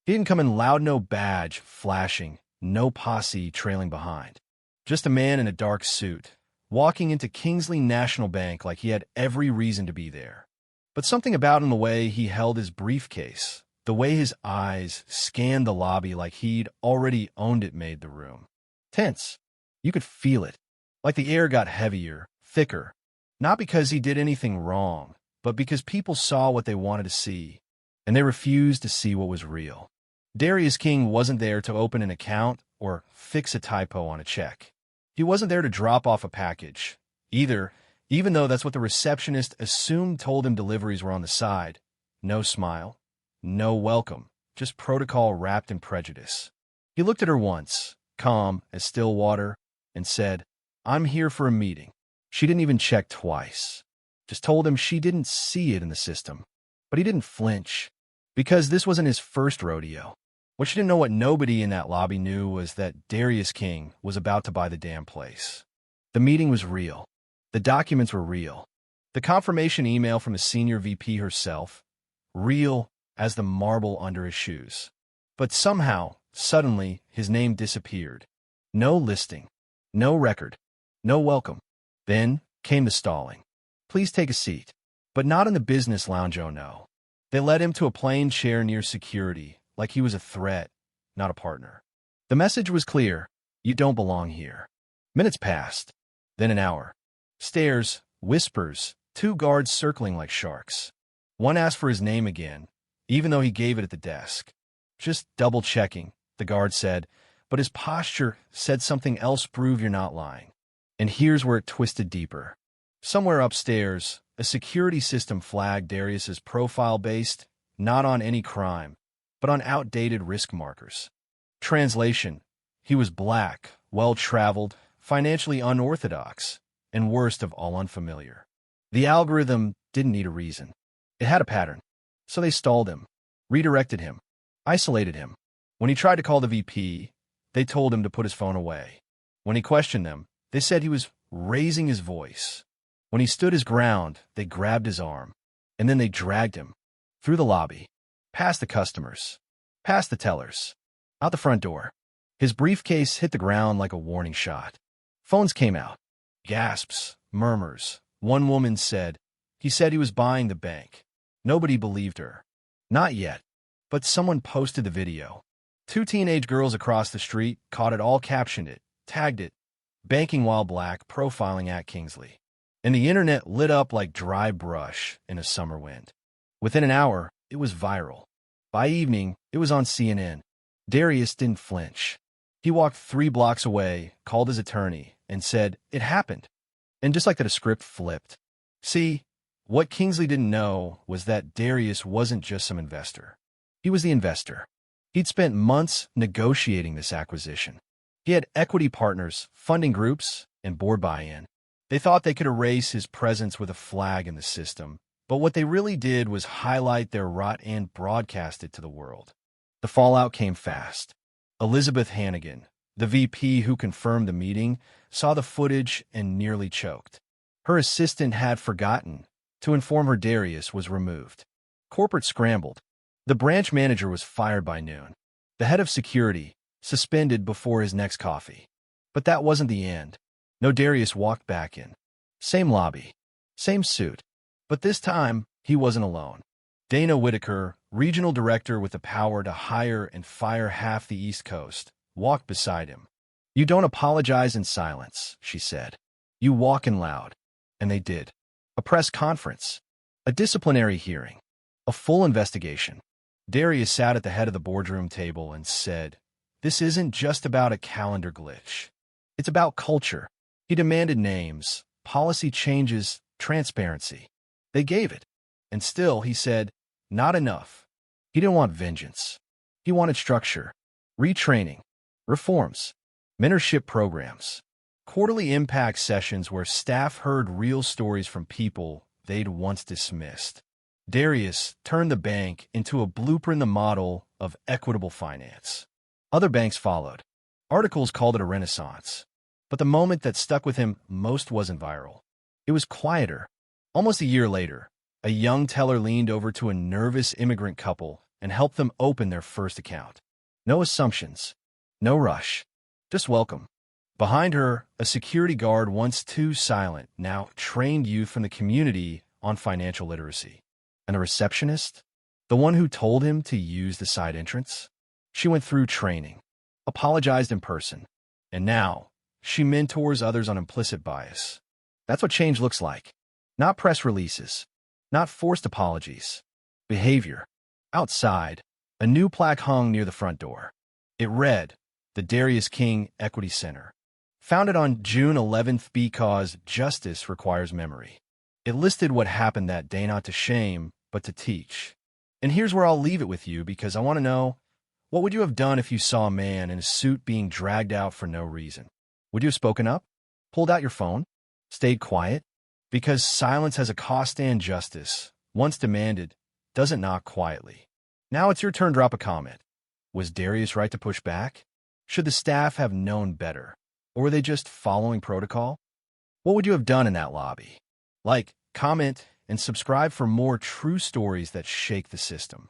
He didn't come in loud, no badge flashing, no posse trailing behind. Just a man in a dark suit, walking into Kingsley National Bank like he had every reason to be there. But something about him, the way he held his briefcase, the way his eyes scanned the lobby like he'd already owned it, made the room tense. You could feel it, like the air got heavier, thicker, not because he did anything wrong, but because people saw what they wanted to see, and they refused to see what was real. Darius King wasn't there to open an account or fix a typo on a check. He wasn't there to drop off a package, either, even though that's what the receptionist assumed told him deliveries were on the side. No smile, no welcome, just protocol wrapped in prejudice. He looked at her once, calm as still water, and said, "I'm here for a meeting." She didn't even check twice. Just told him she didn't see it in the system. But he didn't flinch, because this wasn't his first rodeo. What she didn't know, what nobody in that lobby knew, was that Darius King was about to buy the damn place. The meeting was real. The documents were real. The confirmation email from the senior VP herself, real as the marble under his shoes. But somehow, suddenly, his name disappeared. No listing, no record, no welcome. Then came the stalling. "Please take a seat." But not in the business lounge, oh no. They led him to a plain chair near security, like he was a threat, not a partner. The message was clear: you don't belong here. Minutes passed, then an hour. Stares, whispers, 2 guards circling like sharks. One asked for his name again, even though he gave it at the desk. "Just double-checking," the guard said, but his posture said something else. "Prove you're not lying." And here's where it twisted deeper. Somewhere upstairs, a security system flagged Darius's profile based not on any crime, but on outdated risk markers. Translation: he was black, well-traveled, financially unorthodox, and worst of all, unfamiliar. The algorithm didn't need a reason. It had a pattern. So they stalled him, redirected him, isolated him. When he tried to call the VP, they told him to put his phone away. When he questioned them, they said he was raising his voice. When he stood his ground, they grabbed his arm, and then they dragged him through the lobby, past the customers, past the tellers, out the front door. His briefcase hit the ground like a warning shot. Phones came out. Gasps, murmurs. One woman said, "He said he was buying the bank." Nobody believed her. Not yet. But someone posted the video. 2 teenage girls across the street caught it, all captioned it, tagged it, "Banking while black, profiling at Kingsley." And the internet lit up like dry brush in a summer wind. Within an hour, it was viral. By evening, it was on CNN. Darius didn't flinch. He walked 3 blocks away, called his attorney, and said, "It happened." And just like that, a script flipped. See, what Kingsley didn't know was that Darius wasn't just some investor. He was the investor. He'd spent months negotiating this acquisition. He had equity partners, funding groups, and board buy-in. They thought they could erase his presence with a flag in the system, but what they really did was highlight their rot and broadcast it to the world. The fallout came fast. Elizabeth Hannigan, the VP who confirmed the meeting, saw the footage and nearly choked. Her assistant had forgotten to inform her Darius was removed. Corporate scrambled. The branch manager was fired by noon. The head of security suspended before his next coffee. But that wasn't the end. No, Darius walked back in. Same lobby, same suit. But this time, he wasn't alone. Dana Whitaker, regional director with the power to hire and fire half the East Coast, walked beside him. "You don't apologize in silence," she said. "You walk in loud." And they did. A press conference, a disciplinary hearing, a full investigation. Darius sat at the head of the boardroom table and said, "This isn't just about a calendar glitch. It's about culture." He demanded names, policy changes, transparency. They gave it. And still, he said, not enough. He didn't want vengeance. He wanted structure, retraining, reforms, mentorship programs, quarterly impact sessions where staff heard real stories from people they'd once dismissed. Darius turned the bank into a blueprint, the model of equitable finance. Other banks followed. Articles called it a renaissance. But the moment that stuck with him most wasn't viral. It was quieter. Almost a year later, a young teller leaned over to a nervous immigrant couple and helped them open their first account. No assumptions, no rush, just welcome. Behind her, a security guard, once too silent, now trained youth from the community on financial literacy. And the receptionist, the one who told him to use the side entrance, she went through training, apologized in person, and now she mentors others on implicit bias. That's what change looks like. Not press releases, not forced apologies. Behavior. Outside, a new plaque hung near the front door. It read, "The Darius King Equity Center, founded on June 11th because justice requires memory." It listed what happened that day, not to shame, but to teach. And here's where I'll leave it with you, because I want to know, what would you have done if you saw a man in a suit being dragged out for no reason? Would you have spoken up? Pulled out your phone? Stayed quiet? Because silence has a cost, and justice, once demanded, doesn't knock quietly. Now it's your turn. Drop a comment. Was Darius right to push back? Should the staff have known better? Or were they just following protocol? What would you have done in that lobby? Like, comment, and subscribe for more true stories that shake the system.